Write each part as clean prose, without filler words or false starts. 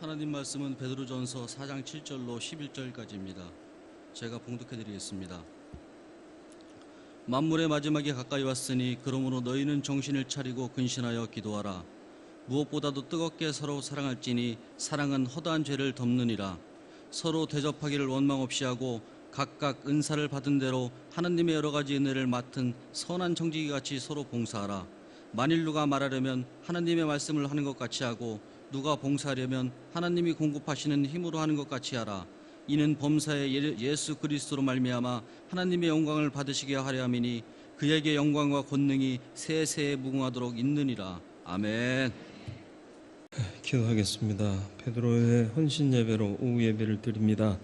하나님 말씀은 베드로전서 4장 7절로 11절까지입니다. 제가 봉독해 드리겠습니다. 만물의 마지막이 가까이 왔으니 그러므로 너희는 정신을 차리고 근신하여 기도하라. 무엇보다도 뜨겁게 서로 사랑할지니 사랑은 허다한 죄를 덮느니라. 서로 대접하기를 원망 없이 하고 각각 은사를 받은 대로 하나님의 여러 가지 은혜를 맡은 선한 청지기같이 서로 봉사하라. 만일 누가 말하려면 하나님의 말씀을 하는 것 같이 하고 누가 봉사하려면 하나님이 공급하시는 힘으로 하는 것 같이 하라. 이는 범사에 예수 그리스도로 말미암아 하나님의 영광을 받으시게 하려 함이니 그에게 영광과 권능이 세세에 무궁하도록 있느니라. 아멘. 기도하겠습니다. 베드로의 헌신 예배로 오후 예배를 드립니다.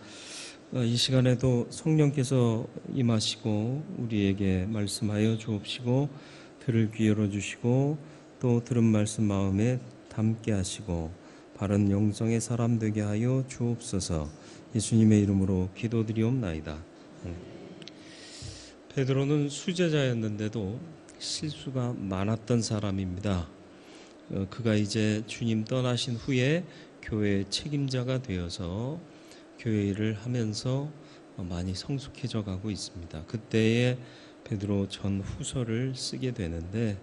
이 시간에도 성령께서 임하시고 우리에게 말씀하여 주옵시고 들을 귀 열어주시고 또 들은 말씀 마음에 담게 하시고 바른 영성의 사람 되게 하여 주옵소서. 예수님의 이름으로 기도드리옵나이다. 베드로는 수제자였는데도 실수가 많았던 사람입니다. 그가 이제 주님 떠나신 후에 교회의 책임자가 되어서 교회 일을 하면서 많이 성숙해져 가고 있습니다. 그때에 베드로 전후서를 쓰게 되는데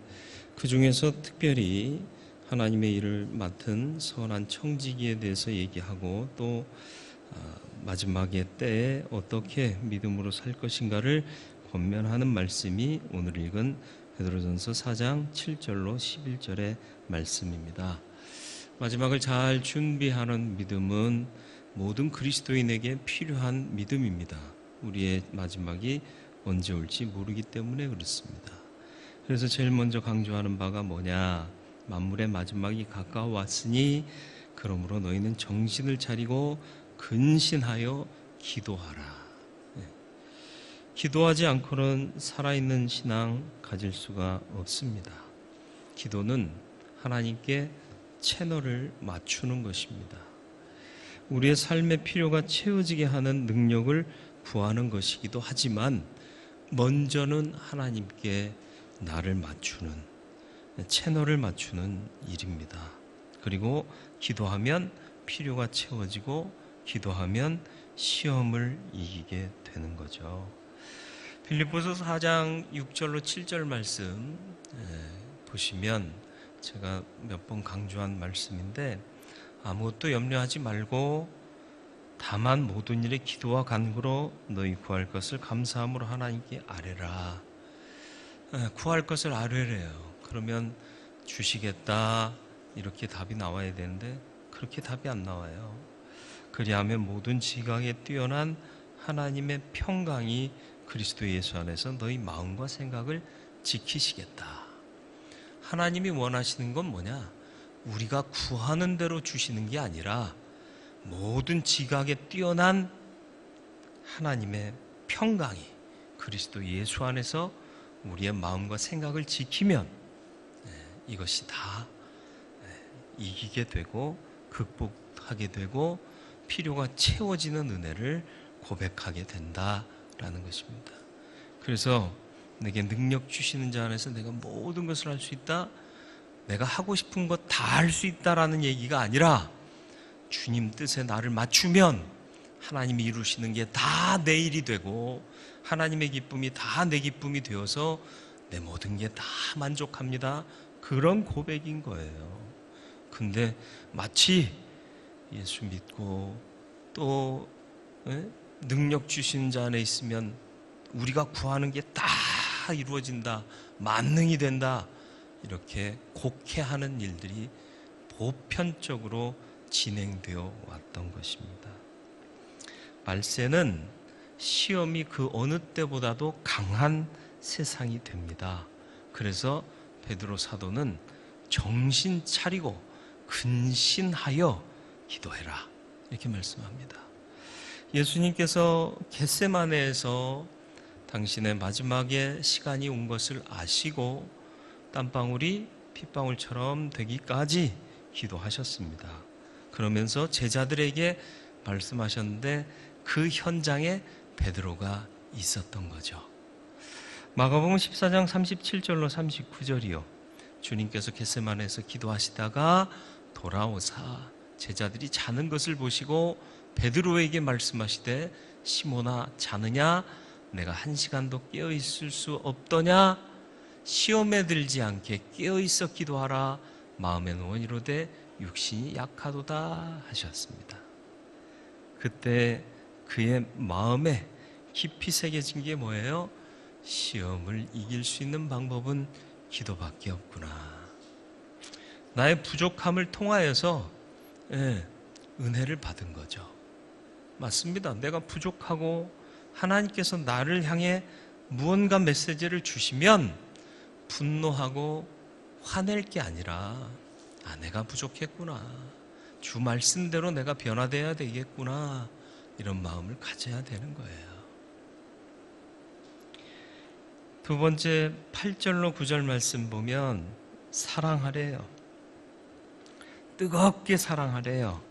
그 중에서 특별히 하나님의 일을 맡은 선한 청지기에 대해서 얘기하고 또 마지막의 때에 어떻게 믿음으로 살 것인가를 권면하는 말씀이 오늘 읽은 베드로전서 4장 7절로 11절의 말씀입니다. 마지막을 잘 준비하는 믿음은 모든 그리스도인에게 필요한 믿음입니다. 우리의 마지막이 언제 올지 모르기 때문에 그렇습니다. 그래서 제일 먼저 강조하는 바가 뭐냐? 만물의 마지막이 가까웠으니 그러므로 너희는 정신을 차리고 근신하여 기도하라. 기도하지 않고는 살아있는 신앙 가질 수가 없습니다. 기도는 하나님께 채널을 맞추는 것입니다. 우리의 삶의 필요가 채워지게 하는 능력을 구하는 것이기도 하지만 먼저는 하나님께 나를 맞추는 채널을 맞추는 일입니다. 그리고 기도하면 필요가 채워지고 기도하면 시험을 이기게 되는 거죠. 빌립보서 4장 6절로 7절 말씀 보시면 제가 몇 번 강조한 말씀인데 아무것도 염려하지 말고 다만 모든 일에 기도와 간구로 너희 구할 것을 감사함으로 하나님께 아뢰라. 구할 것을 아뢰래요. 그러면 주시겠다 이렇게 답이 나와야 되는데 그렇게 답이 안 나와요. 그리하면 모든 지각에 뛰어난 하나님의 평강이 그리스도 예수 안에서 너희 마음과 생각을 지키시겠다. 하나님이 원하시는 건 뭐냐? 우리가 구하는 대로 주시는 게 아니라 모든 지각에 뛰어난 하나님의 평강이 그리스도 예수 안에서 우리의 마음과 생각을 지키면 이것이 다 이기게 되고 극복하게 되고 필요가 채워지는 은혜를 고백하게 된다라는 것입니다. 그래서 내게 능력 주시는 자 안에서 내가 모든 것을 할 수 있다, 내가 하고 싶은 것 다 할 수 있다라는 얘기가 아니라 주님 뜻에 나를 맞추면 하나님이 이루시는 게 다 내 일이 되고 하나님의 기쁨이 다 내 기쁨이 되어서 내 모든 게 다 만족합니다. 그런 고백인 거예요. 근데 마치 예수 믿고 또 능력 주신 자 안에 있으면 우리가 구하는 게 다 이루어진다, 만능이 된다, 이렇게 곡해하는 일들이 보편적으로 진행되어 왔던 것입니다. 말세는 시험이 그 어느 때보다도 강한 세상이 됩니다. 그래서 베드로 사도는 정신 차리고 근신하여 기도해라 이렇게 말씀합니다. 예수님께서 겟세마네에서 당신의 마지막에 시간이 온 것을 아시고 땀방울이 핏방울처럼 되기까지 기도하셨습니다. 그러면서 제자들에게 말씀하셨는데 그 현장에 베드로가 있었던 거죠. 마가복음 14장 37절로 39절이요. 주님께서 겟세마네에서 기도하시다가 돌아오사 제자들이 자는 것을 보시고 베드로에게 말씀하시되 시몬아 자느냐? 내가 1시간도 깨어 있을 수 없더냐? 시험에 들지 않게 깨어 있어 기도하라. 마음에는 원이로되 육신이 약하도다 하셨습니다. 그때 그의 마음에 깊이 새겨진 게 뭐예요? 시험을 이길 수 있는 방법은 기도밖에 없구나. 나의 부족함을 통하여서 은혜를 받은 거죠. 맞습니다. 내가 부족하고 하나님께서 나를 향해 무언가 메시지를 주시면 분노하고 화낼 게 아니라 내가 부족했구나. 주 말씀대로 내가 변화되어야 되겠구나. 이런 마음을 가져야 되는 거예요. 두 번째 8절로 9절 말씀 보면 사랑하래요. 뜨겁게 사랑하래요.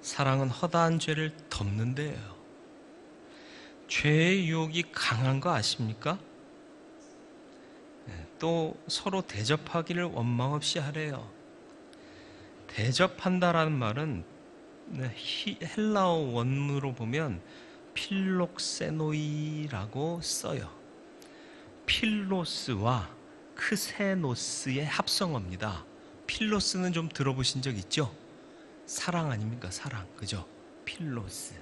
사랑은 허다한 죄를 덮는데요. 죄의 유혹이 강한 거 아십니까? 또 서로 대접하기를 원망 없이 하래요. 대접한다라는 말은 헬라어 원문으로 보면 필록세노이라고 써요. 필로스와 크세노스의 합성어입니다. 필로스는 좀 들어보신 적 있죠? 사랑 아닙니까? 사랑, 그죠? 필로스,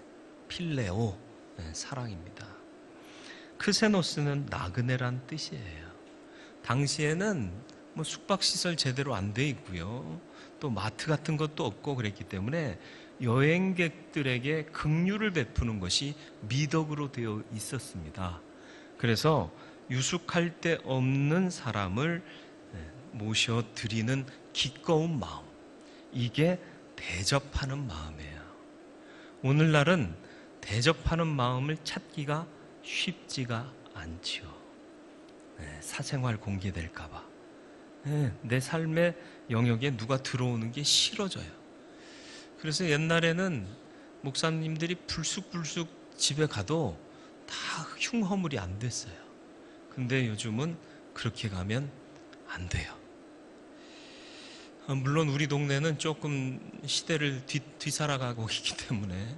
필레오, 사랑입니다. 크세노스는 나그네란 뜻이에요. 당시에는 숙박시설 제대로 안 돼 있고요. 또 마트 같은 것도 없고 그랬기 때문에 여행객들에게 긍휼을 베푸는 것이 미덕으로 되어 있었습니다. 그래서 유숙할 데 없는 사람을 모셔드리는 기꺼운 마음, 이게 대접하는 마음이에요. 오늘날은 대접하는 마음을 찾기가 쉽지가 않죠. 사생활 공개될까 봐. 내 삶의 영역에 누가 들어오는 게 싫어져요. 그래서 옛날에는 목사님들이 불쑥불쑥 집에 가도 다 흉허물이 안 됐어요. 근데 요즘은 그렇게 가면 안 돼요. 물론 우리 동네는 조금 시대를 뒤살아가고 있기 때문에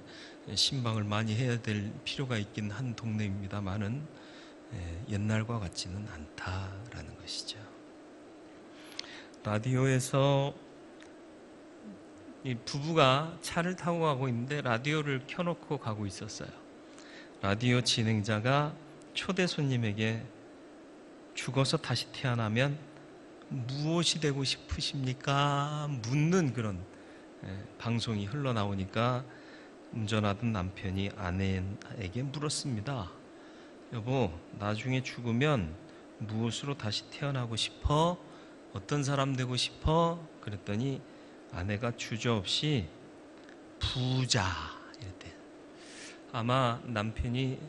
신방을 많이 해야 될 필요가 있긴 한 동네입니다만은 옛날과 같지는 않다라는 것이죠. 라디오에서 이 부부가 차를 타고 가고 있는데 라디오를 켜놓고 가고 있었어요. 라디오 진행자가 초대 손님에게 죽어서 다시 태어나면 무엇이 되고 싶으십니까? 묻는 그런 방송이 흘러나오니까 운전하던 남편이 아내에게 물었습니다. 여보, 나중에 죽으면 무엇으로 다시 태어나고 싶어? 어떤 사람 되고 싶어? 그랬더니 아내가 주저없이 부자 이랬대요. 아마 남편이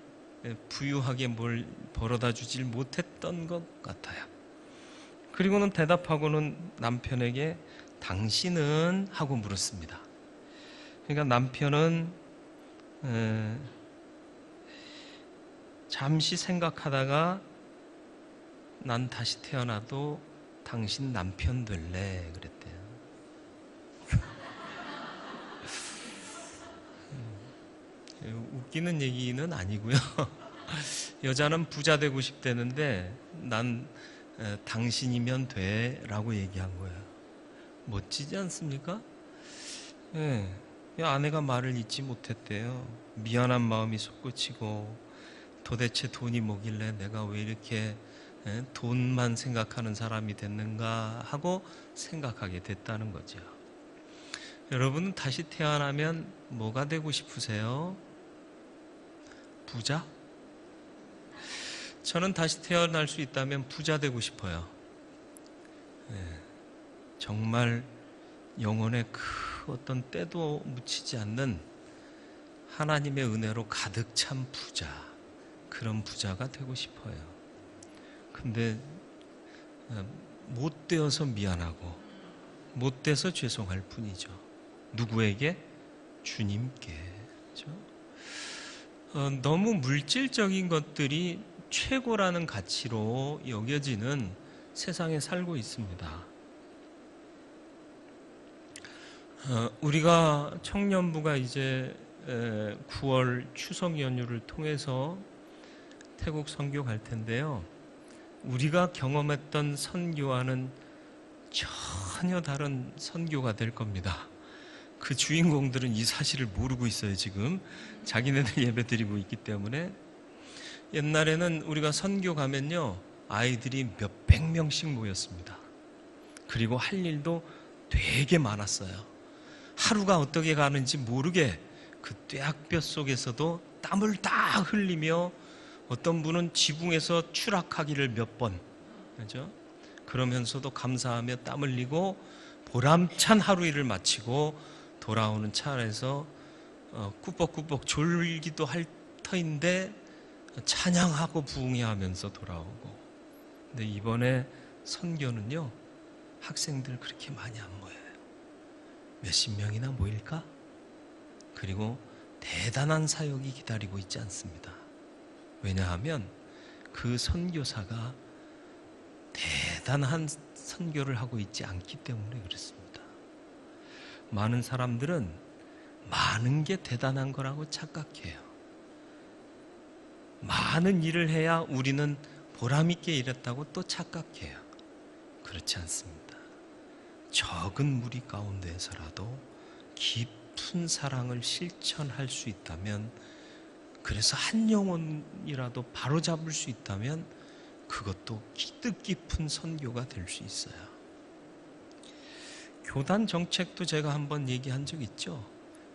부유하게 뭘 벌어다 주질 못했던 것 같아요. 그리고는 대답하고는 남편에게 당신은? 하고 물었습니다. 그러니까 남편은 잠시 생각하다가 난 다시 태어나도 당신 남편 될래 그랬대요. 웃기는 얘기는 아니고요. 여자는 부자 되고 싶다는데 난 당신이면 돼 라고 얘기한 거예요. 멋지지 않습니까? 아내가 말을 잊지 못했대요. 미안한 마음이 솟구치고 도대체 돈이 뭐길래 내가 왜 이렇게 돈만 생각하는 사람이 됐는가 하고 생각하게 됐다는 거죠. 여러분은 다시 태어나면 뭐가 되고 싶으세요? 부자? 저는 다시 태어날 수 있다면 부자 되고 싶어요. 정말 영혼에 그 어떤 때도 묻히지 않는 하나님의 은혜로 가득 찬 부자, 그런 부자가 되고 싶어요. 근데 못 되어서 미안하고 못 돼서 죄송할 뿐이죠. 누구에게? 주님께. 그렇죠? 너무 물질적인 것들이 최고라는 가치로 여겨지는 세상에 살고 있습니다. 우리가 청년부가 이제 9월 추석 연휴를 통해서 태국 선교 갈 텐데요. 우리가 경험했던 선교와는 전혀 다른 선교가 될 겁니다. 그 주인공들은 이 사실을 모르고 있어요. 지금 자기네들 예배 드리고 있기 때문에. 옛날에는 우리가 선교 가면요, 아이들이 몇백 명씩 모였습니다. 그리고 할 일도 되게 많았어요. 하루가 어떻게 가는지 모르게 그 뙤약볕 속에서도 땀을 다 흘리며, 어떤 분은 지붕에서 추락하기를 몇 번, 그죠? 그러면서도 감사하며 땀 흘리고 보람찬 하루 일을 마치고 돌아오는 차 안에서 꾸벅꾸벅 졸기도 할 터인데 찬양하고 부흥회하면서 돌아오고. 근데 이번에 선교는요, 학생들 그렇게 많이 안 모여요. 몇십 명이나 모일까? 그리고 대단한 사역이 기다리고 있지 않습니다. 왜냐하면 그 선교사가 대단한 선교를 하고 있지 않기 때문에 그렇습니다. 많은 사람들은 많은 게 대단한 거라고 착각해요. 많은 일을 해야 우리는 보람 있게 일했다고 또 착각해요. 그렇지 않습니다. 적은 무리 가운데에서라도 깊은 사랑을 실천할 수 있다면, 그래서 한 영혼이라도 바로잡을 수 있다면 그것도 뜻깊은 선교가 될 수 있어요. 교단 정책도 제가 한번 얘기한 적 있죠.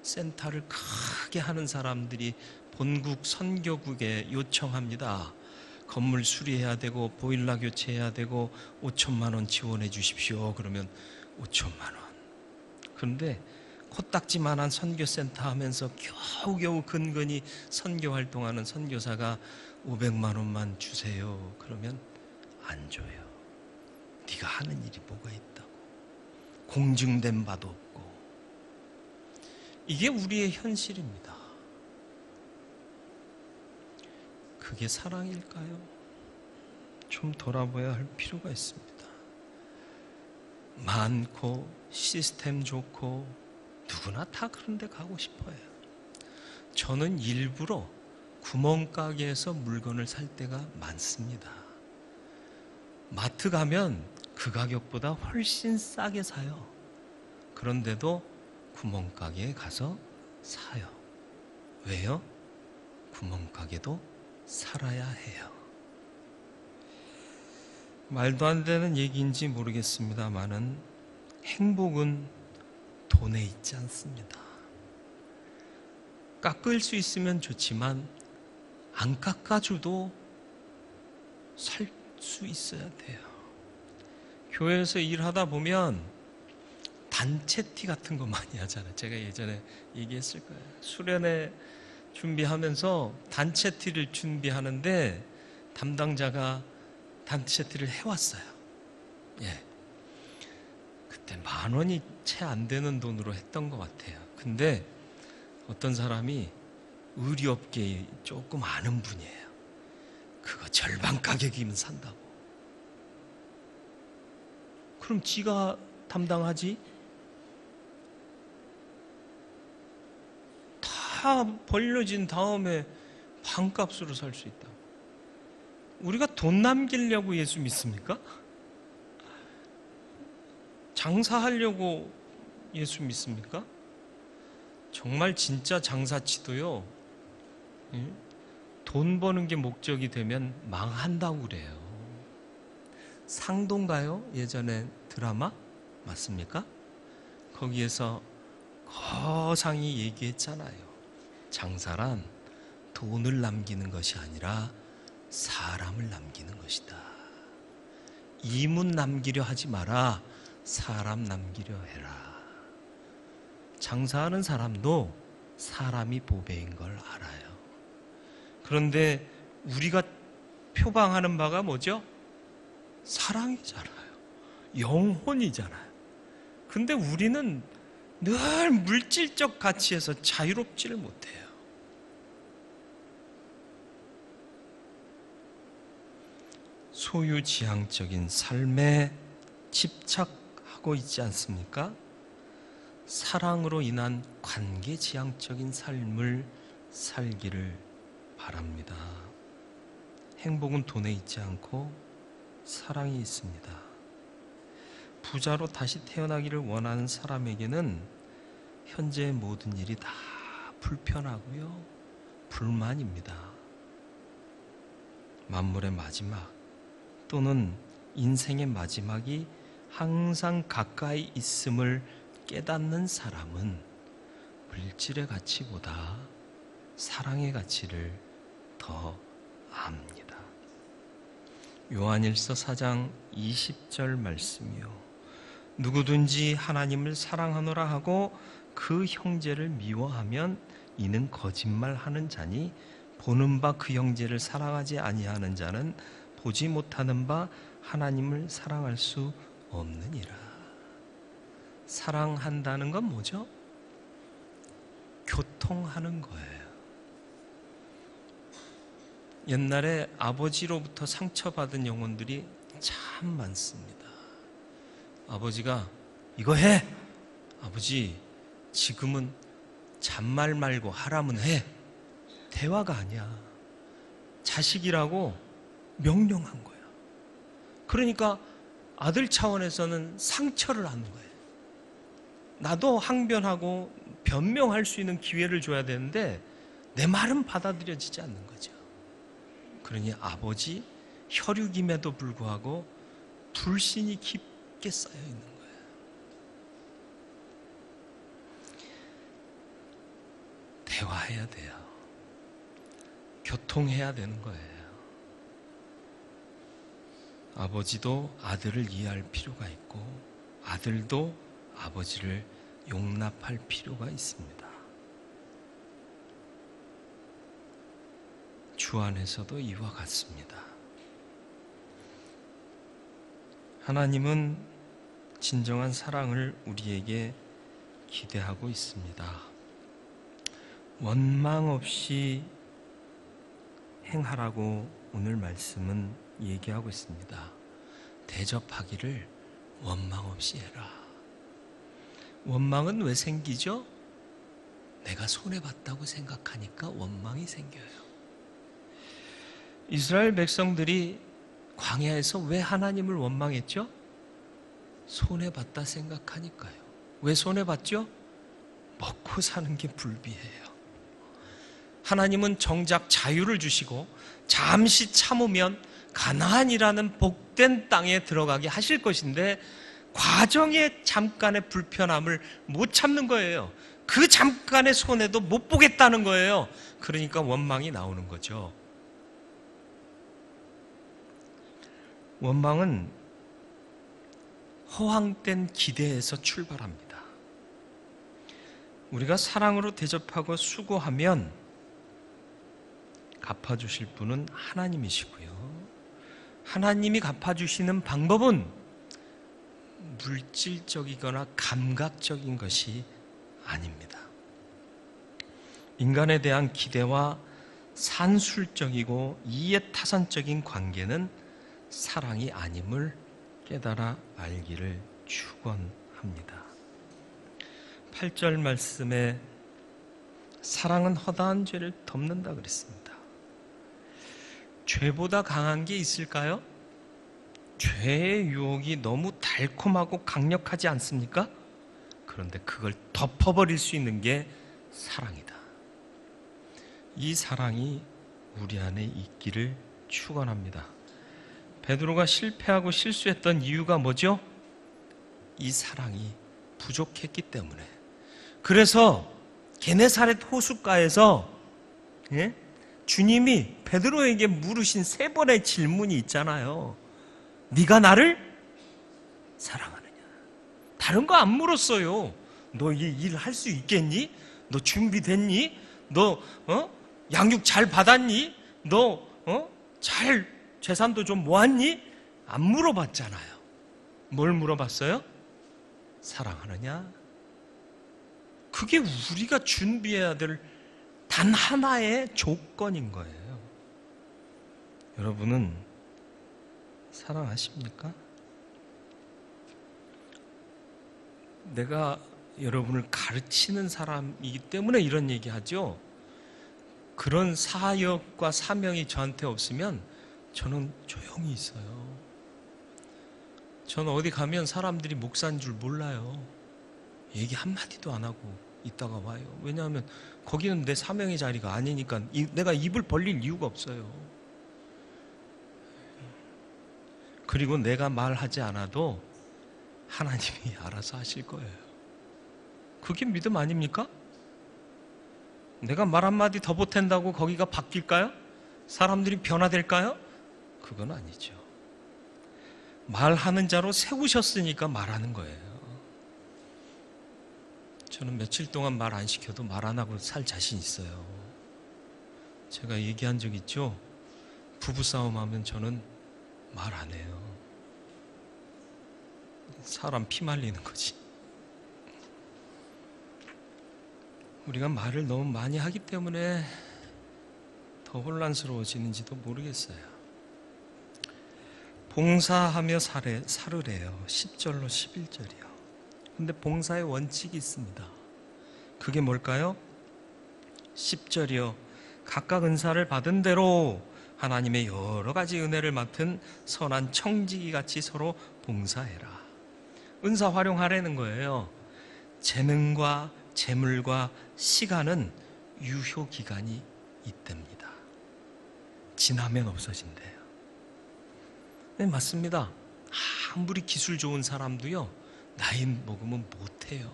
센터를 크게 하는 사람들이 본국 선교국에 요청합니다. 건물 수리해야 되고 보일러 교체해야 되고 5천만 원 지원해 주십시오. 그러면 5천만 원. 그런데 코딱지만한 선교센터 하면서 겨우겨우 근근히 선교 활동하는 선교사가 500만 원만 주세요. 그러면 안 줘요. 네가 하는 일이 뭐가 있다고. 공증된 바도 없고. 이게 우리의 현실입니다. 그게 사랑일까요? 좀 돌아봐야 할 필요가 있습니다. 많고 시스템 좋고 누구나 다 그런 데 가고 싶어요. 저는 일부러 구멍가게에서 물건을 살 때가 많습니다. 마트 가면 그 가격보다 훨씬 싸게 사요. 그런데도 구멍가게에 가서 사요. 왜요? 구멍가게도 살아야 해요. 말도 안 되는 얘기인지 모르겠습니다만은 행복은 돈에 있지 않습니다. 깎을 수 있으면 좋지만 안 깎아줘도 살 수 있어야 돼요. 교회에서 일하다 보면 단체티 같은 거 많이 하잖아요. 제가 예전에 얘기했을 거예요. 수련회 준비하면서 단체티를 준비하는데 담당자가 단체티를 해왔어요. 예. 그때 10,000원이 채 안 되는 돈으로 했던 것 같아요. 근데 어떤 사람이 의류업계에 조금 아는 분이에요. 그거 절반 가격이면 산다고. 그럼 지가 담당하지? 다 벌려진 다음에 반값으로 살 수 있다. 우리가 돈 남기려고 예수 믿습니까? 장사하려고 예수 믿습니까? 정말 진짜 장사치도요, 돈 버는 게 목적이 되면 망한다고 그래요. 상도인가요? 예전에 드라마 맞습니까? 거기에서 거상이 얘기했잖아요. 장사란 돈을 남기는 것이 아니라 사람을 남기는 것이다. 이문 남기려 하지 마라. 사람 남기려 해라. 장사하는 사람도 사람이 보배인 걸 알아요. 그런데 우리가 표방하는 바가 뭐죠? 사랑이잖아요. 영혼이잖아요. 근데 우리는 늘 물질적 가치에서 자유롭지를 못해요. 소유지향적인 삶에 집착하고 있지 않습니까? 사랑으로 인한 관계지향적인 삶을 살기를 바랍니다. 행복은 돈에 있지 않고 사랑이 있습니다. 부자로 다시 태어나기를 원하는 사람에게는 현재의 모든 일이 다 불편하고요, 불만입니다. 만물의 마지막 또는 인생의 마지막이 항상 가까이 있음을 깨닫는 사람은 물질의 가치보다 사랑의 가치를 더 압니다. 요한일서 4장 20절 말씀이요. 누구든지 하나님을 사랑하노라 하고 그 형제를 미워하면 이는 거짓말하는 자니 보는 바 그 형제를 사랑하지 아니하는 자는 보지 못하는 바 하나님을 사랑할 수 없느니라. 사랑한다는 건 뭐죠? 교통하는 거예요. 옛날에 아버지로부터 상처받은 영혼들이 참 많습니다. 아버지가 이거 해! 아버지, 지금은 잔말 말고 하라면 해! 대화가 아니야. 자식이라고 명령한 거야. 그러니까 아들 차원에서는 상처를 받는 거예요. 나도 항변하고 변명할 수 있는 기회를 줘야 되는데 내 말은 받아들여지지 않는 거죠. 그러니 아버지 혈육임에도 불구하고 불신이 깊게 쌓여 있는 거예요. 대화해야 돼요. 교통해야 되는 거예요. 아버지도 아들을 이해할 필요가 있고 아들도 아버지를 용납할 필요가 있습니다. 주 안에서도 이와 같습니다. 하나님은 진정한 사랑을 우리에게 기대하고 있습니다. 원망 없이 행하라고 오늘 말씀은 얘기하고 있습니다. 대접하기를 원망 없이 해라. 원망은 왜 생기죠? 내가 손해봤다고 생각하니까 원망이 생겨요. 이스라엘 백성들이 광야에서 왜 하나님을 원망했죠? 손해봤다 생각하니까요. 왜 손해봤죠? 먹고 사는 게 불비해요. 하나님은 정작 자유를 주시고 잠시 참으면 가나안이라는 복된 땅에 들어가게 하실 것인데 과정의 잠깐의 불편함을 못 참는 거예요. 그 잠깐의 손해도 못 보겠다는 거예요. 그러니까 원망이 나오는 거죠. 원망은 허황된 기대에서 출발합니다. 우리가 사랑으로 대접하고 수고하면 갚아주실 분은 하나님이시고요. 하나님이 갚아주시는 방법은 물질적이거나 감각적인 것이 아닙니다. 인간에 대한 기대와 산술적이고 이해타산적인 관계는 사랑이 아님을 깨달아 알기를 축원합니다. 8절 말씀에 사랑은 허다한 죄를 덮는다 그랬습니다. 죄보다 강한 게 있을까요? 죄의 유혹이 너무 달콤하고 강력하지 않습니까? 그런데 그걸 덮어버릴 수 있는 게 사랑이다. 이 사랑이 우리 안에 있기를 축원합니다. 베드로가 실패하고 실수했던 이유가 뭐죠? 이 사랑이 부족했기 때문에. 그래서 게네사렛 호숫가에서 주님이 베드로에게 물으신 3번의 질문이 있잖아요. 네가 나를 사랑하느냐? 다른 거 안 물었어요. 너 이 일 할 수 있겠니? 너 준비됐니? 너 양육 잘 받았니? 너 잘 재산도 좀 모았니? 안 물어봤잖아요. 뭘 물어봤어요? 사랑하느냐? 그게 우리가 준비해야 될 단 하나의 조건인 거예요. 여러분은 사랑하십니까? 내가 여러분을 가르치는 사람이기 때문에 이런 얘기하죠. 그런 사역과 사명이 저한테 없으면 저는 조용히 있어요. 저는 어디 가면 사람들이 목사인 줄 몰라요. 얘기 한마디도 안 하고 있다가 와요. 왜냐하면 거기는 내 사명의 자리가 아니니까 내가 입을 벌릴 이유가 없어요. 그리고 내가 말하지 않아도 하나님이 알아서 하실 거예요. 그게 믿음 아닙니까? 내가 말 한마디 더 보탠다고 거기가 바뀔까요? 사람들이 변화될까요? 그건 아니죠. 말하는 자로 세우셨으니까 말하는 거예요. 저는 며칠 동안 말 안 시켜도 말 안 하고 살 자신 있어요. 제가 얘기한 적 있죠? 부부싸움 하면 저는 말 안 해요. 사람 피 말리는 거지. 우리가 말을 너무 많이 하기 때문에 더 혼란스러워지는지도 모르겠어요. 봉사하며 살으래요. 10절로 11절이요. 근데 봉사의 원칙이 있습니다. 그게 뭘까요? 10절이요. 각각 은사를 받은 대로 하나님의 여러 가지 은혜를 맡은 선한 청지기 같이 서로 봉사해라. 은사 활용하라는 거예요. 재능과 재물과 시간은 유효 기간이 있답니다. 지나면 없어진대요. 네, 맞습니다. 아무리 기술 좋은 사람도요, 나이 먹으면 못해요.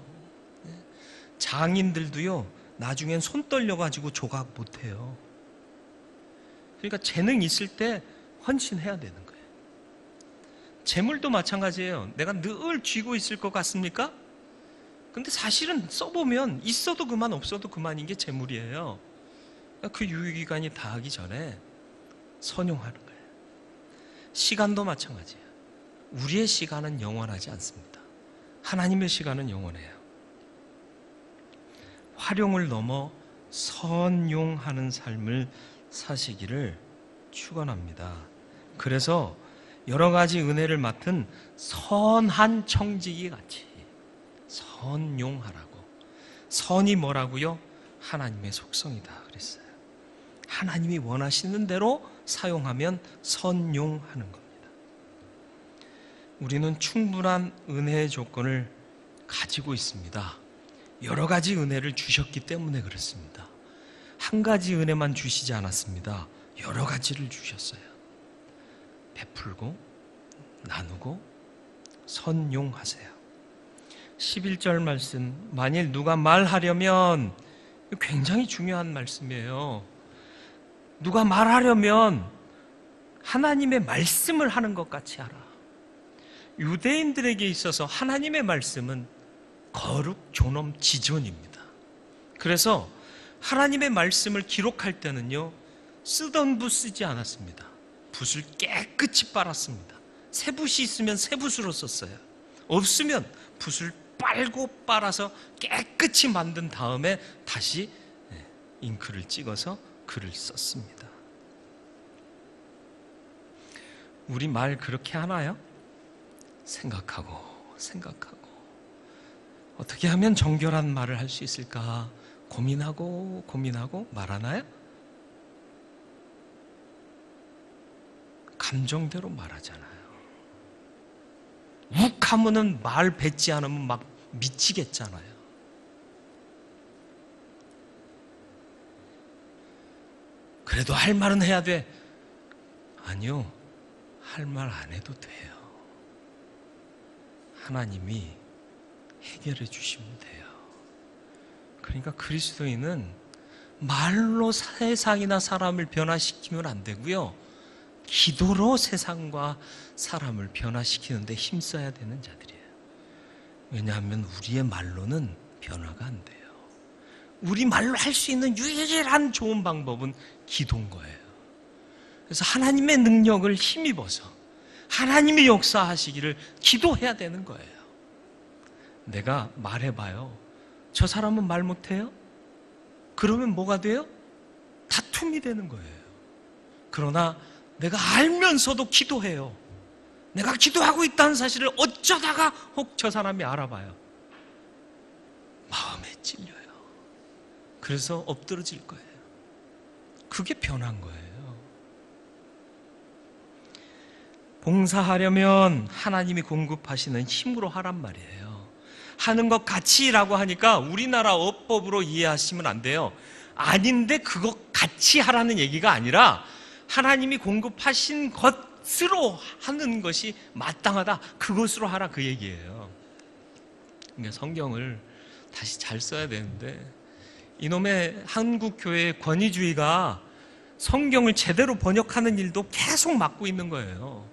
장인들도요, 나중엔 손 떨려가지고 조각 못해요. 그러니까 재능 있을 때 헌신해야 되는 거예요. 재물도 마찬가지예요. 내가 늘 쥐고 있을 것 같습니까? 근데 사실은 써보면 있어도 그만 없어도 그만인 게 재물이에요. 그 유효기간이 다하기 전에 선용하는 거예요. 시간도 마찬가지예요. 우리의 시간은 영원하지 않습니다. 하나님의 시간은 영원해요. 활용을 넘어 선용하는 삶을 사시기를 축원합니다. 그래서 여러 가지 은혜를 맡은 선한 청지기 같이 선용하라고. 선이 뭐라고요? 하나님의 속성이다 그랬어요. 하나님이 원하시는 대로 사용하면 선용하는 겁니다. 우리는 충분한 은혜의 조건을 가지고 있습니다. 여러 가지 은혜를 주셨기 때문에 그렇습니다. 한 가지 은혜만 주시지 않았습니다. 여러 가지를 주셨어요. 베풀고 나누고 선용하세요. 11절 말씀, 만일 누가 말하려면, 굉장히 중요한 말씀이에요. 누가 말하려면 하나님의 말씀을 하는 것 같이 하라. 유대인들에게 있어서 하나님의 말씀은 거룩, 존엄, 지존입니다. 그래서 하나님의 말씀을 기록할 때는요, 쓰던 붓 쓰지 않았습니다. 붓을 깨끗이 빨았습니다. 새 붓이 있으면 새 붓으로 썼어요. 없으면 붓을 빨고 빨아서 깨끗이 만든 다음에 다시 잉크를 찍어서 글을 썼습니다. 우리 말 그렇게 하나요? 생각하고 어떻게 하면 정결한 말을 할 수 있을까 고민하고 말하나요? 감정대로 말하잖아요. 욱 하면은 말 뱉지 않으면 막 미치겠잖아요. 그래도 할 말은 해야 돼. 아니요, 할 말 안 해도 돼요. 하나님이 해결해 주시면 돼요. 그러니까 그리스도인은 말로 세상이나 사람을 변화시키면 안 되고요, 기도로 세상과 사람을 변화시키는 데 힘써야 되는 자들이에요. 왜냐하면 우리의 말로는 변화가 안 돼요. 우리 말로 할 수 있는 유일한 좋은 방법은 기도인 거예요. 그래서 하나님의 능력을 힘입어서 하나님이 역사하시기를 기도해야 되는 거예요. 내가 말해봐요. 저 사람은 말 못해요? 그러면 뭐가 돼요? 다툼이 되는 거예요. 그러나 내가 알면서도 기도해요. 내가 기도하고 있다는 사실을 어쩌다가 혹 저 사람이 알아봐요. 마음에 찔려요. 그래서 엎드러질 거예요. 그게 변한 거예요. 봉사하려면 하나님이 공급하시는 힘으로 하란 말이에요. 하는 것 같이라고 하니까 우리나라 어법으로 이해하시면 안 돼요. 아닌데 그거 같이 하라는 얘기가 아니라 하나님이 공급하신 것으로 하는 것이 마땅하다. 그것으로 하라 그 얘기예요. 그러니까 성경을 다시 잘 써야 되는데 이놈의 한국교회의 권위주의가 성경을 제대로 번역하는 일도 계속 막고 있는 거예요.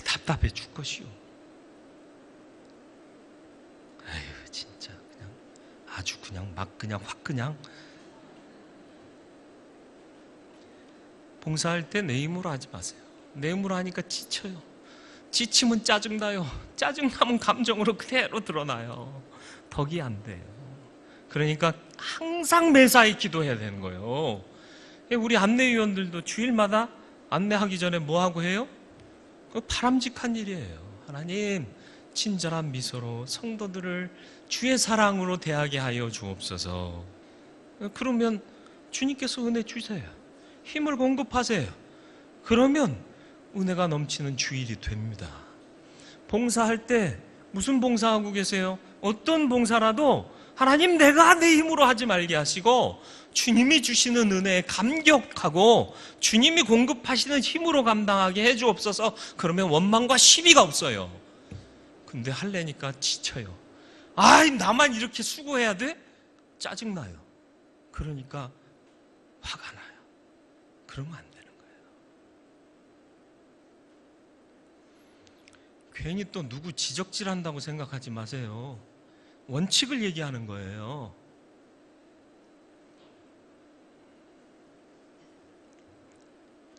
답답해 죽겠시오. 아유 진짜 그냥 아주 그냥 막 그냥 확 그냥. 봉사할 때 내 힘으로 하지 마세요. 내 힘으로 하니까 지쳐요. 지치면 짜증나요. 짜증나면 감정으로 그대로 드러나요. 덕이 안 돼요. 그러니까 항상 매사에 기도해야 되는 거예요. 우리 안내위원들도 주일마다 안내하기 전에 뭐 하고 해요? 그 바람직한 일이에요. 하나님, 친절한 미소로 성도들을 주의 사랑으로 대하게 하여 주옵소서. 그러면 주님께서 은혜 주세요. 힘을 공급하세요. 그러면 은혜가 넘치는 주일이 됩니다. 봉사할 때 무슨 봉사하고 계세요? 어떤 봉사라도 하나님 내가 내 힘으로 하지 말게 하시고 주님이 주시는 은혜에 감격하고 주님이 공급하시는 힘으로 감당하게 해 주옵소서. 그러면 원망과 시비가 없어요. 근데 하려니까 지쳐요. 나만 이렇게 수고해야 돼? 짜증나요. 그러니까 화가 나요. 그러면 안 되는 거예요. 괜히 또 누구 지적질한다고 생각하지 마세요. 원칙을 얘기하는 거예요.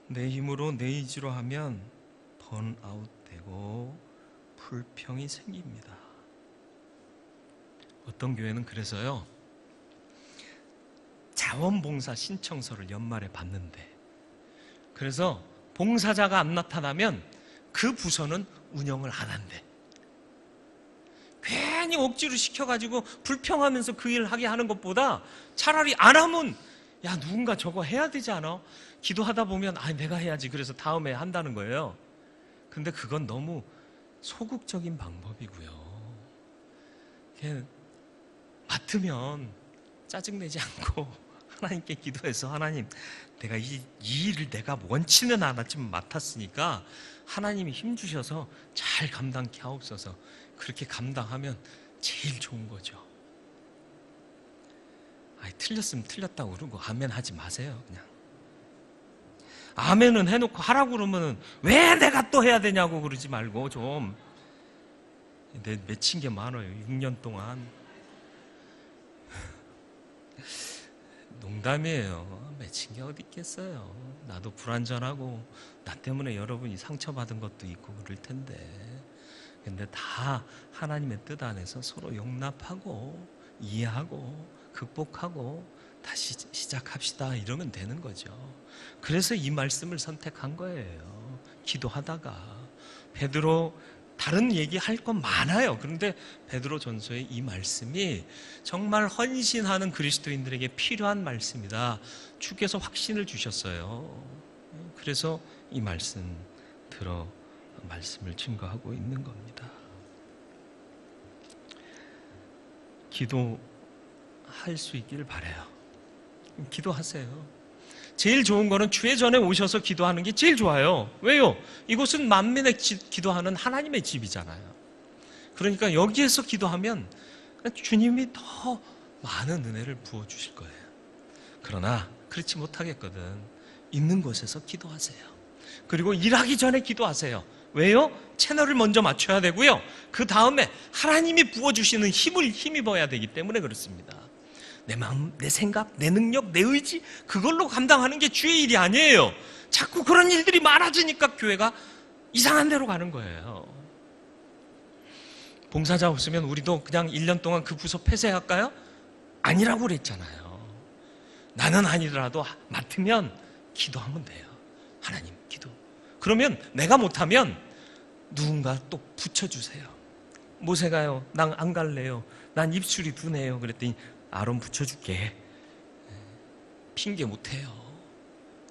내 힘으로 내 의지로 하면 번아웃 되고 불평이 생깁니다. 어떤 교회는 그래서요, 자원봉사 신청서를 연말에 받는데, 그래서 봉사자가 안 나타나면 그 부서는 운영을 안 한대. 괜히 억지로 시켜가지고 불평하면서 그 일을 하게 하는 것보다 차라리 안 하면 누군가 저거 해야 되지 않아? 기도하다 보면 내가 해야지 그래서 다음에 한다는 거예요. 근데 그건 너무 소극적인 방법이고요. 맡으면 짜증내지 않고 하나님께 기도해서 하나님, 내가 이 일을 내가 원치는 않았지만 맡았으니까 하나님이 힘 주셔서 잘 감당케 하옵소서. 그렇게 감당하면 제일 좋은 거죠. 틀렸으면 틀렸다고 그러고 아멘 하지 마세요. 그냥 아멘은 해놓고 하라고 그러면 왜 내가 또 해야 되냐고 그러지 말고 좀. 내 맺힌 게 많아요. 6년 동안. 농담이에요. 맺힌 게 어디 있겠어요. 나도 불완전하고 나 때문에 여러분이 상처받은 것도 있고 그럴 텐데, 근데 다 하나님의 뜻 안에서 서로 용납하고 이해하고 극복하고 다시 시작합시다 이러면 되는 거죠. 그래서 이 말씀을 선택한 거예요. 기도하다가 베드로 다른 얘기할 건 많아요. 그런데 베드로 전서의 이 말씀이 정말 헌신하는 그리스도인들에게 필요한 말씀이다. 주께서 확신을 주셨어요. 그래서 이 말씀 들어 말씀을 증거하고 있는 겁니다. 기도할 수 있기를 바라요. 기도하세요. 제일 좋은 거는 주의 전에 오셔서 기도하는 게 제일 좋아요. 왜요? 이곳은 만민의 기도하는 하나님의 집이잖아요. 그러니까 여기에서 기도하면 주님이 더 많은 은혜를 부어주실 거예요. 그러나 그렇지 못하겠거든 있는 곳에서 기도하세요. 그리고 일하기 전에 기도하세요. 왜요? 채널을 먼저 맞춰야 되고요. 그 다음에 하나님이 부어주시는 힘을 힘입어야 되기 때문에 그렇습니다. 내 마음, 내 생각, 내 능력, 내 의지 그걸로 감당하는 게 주의 일이 아니에요. 자꾸 그런 일들이 많아지니까 교회가 이상한 데로 가는 거예요. 봉사자 없으면 우리도 그냥 1년 동안 그 부서 폐쇄할까요? 아니라고 그랬잖아요. 나는 아니더라도 맡으면 기도하면 돼요. 하나님 기도. 그러면 내가 못하면 누군가 또 붙여주세요. 모세가요, 난 안 갈래요. 난 입술이 둔해요. 그랬더니 아론 붙여줄게. 핑계 못해요.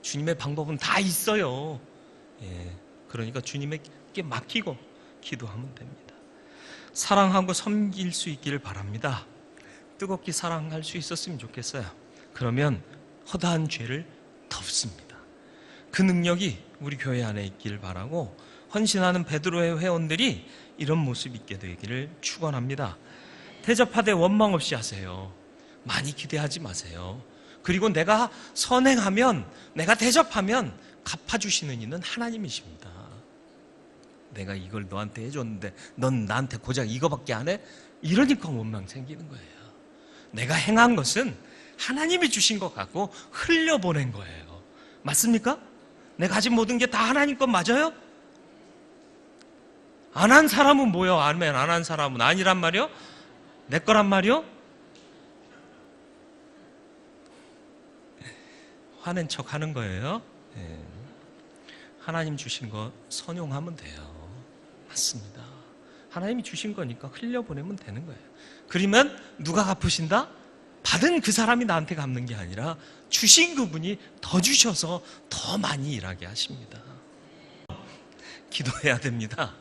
주님의 방법은 다 있어요. 그러니까 주님에게 맡기고 기도하면 됩니다. 사랑하고 섬길 수 있기를 바랍니다. 뜨겁게 사랑할 수 있었으면 좋겠어요. 그러면 허다한 죄를 덮습니다. 그 능력이 우리 교회 안에 있기를 바라고, 헌신하는 베드로의 회원들이 이런 모습 있게 되기를 축원합니다. 대접하되 원망 없이 하세요. 많이 기대하지 마세요. 그리고 내가 선행하면, 내가 대접하면 갚아주시는 이는 하나님이십니다. 내가 이걸 너한테 해줬는데 넌 나한테 고작 이거밖에 안 해? 이러니까 원망 생기는 거예요. 내가 행한 것은 하나님이 주신 것 같고 흘려보낸 거예요. 맞습니까? 내가 가진 모든 게 다 하나님 것 맞아요? 안 한 사람은 뭐요? 아멘. 안 한 사람은 아니란 말이요? 내 거란 말이요? 화낸 척 하는 거예요. 하나님 주신 거 선용하면 돼요. 맞습니다. 하나님이 주신 거니까 흘려보내면 되는 거예요. 그러면 누가 갚으신다? 받은 그 사람이 나한테 갚는 게 아니라 주신 그분이 더 주셔서 더 많이 일하게 하십니다. 기도해야 됩니다.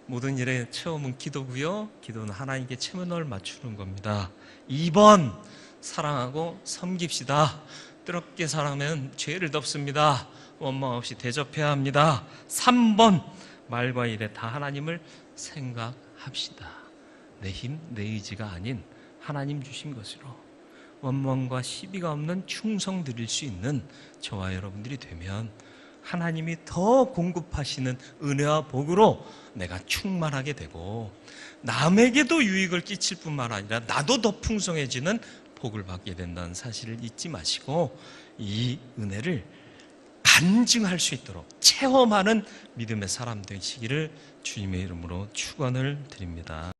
모든 일의 처음은 기도고요. 기도는 하나님께 최면을 맞추는 겁니다. 2번, 사랑하고 섬깁시다. 뜨겁게 사랑하면 죄를 덮습니다. 원망 없이 대접해야 합니다. 3번, 말과 일에 다 하나님을 생각합시다. 내 힘, 내 의지가 아닌 하나님 주신 것으로 원망과 시비가 없는 충성 드릴 수 있는 저와 여러분들이 되면 하나님이 더 공급하시는 은혜와 복으로 내가 충만하게 되고 남에게도 유익을 끼칠 뿐만 아니라 나도 더 풍성해지는 복을 받게 된다는 사실을 잊지 마시고 이 은혜를 간증할 수 있도록 체험하는 믿음의 사람 되시기를 주님의 이름으로 축원을 드립니다.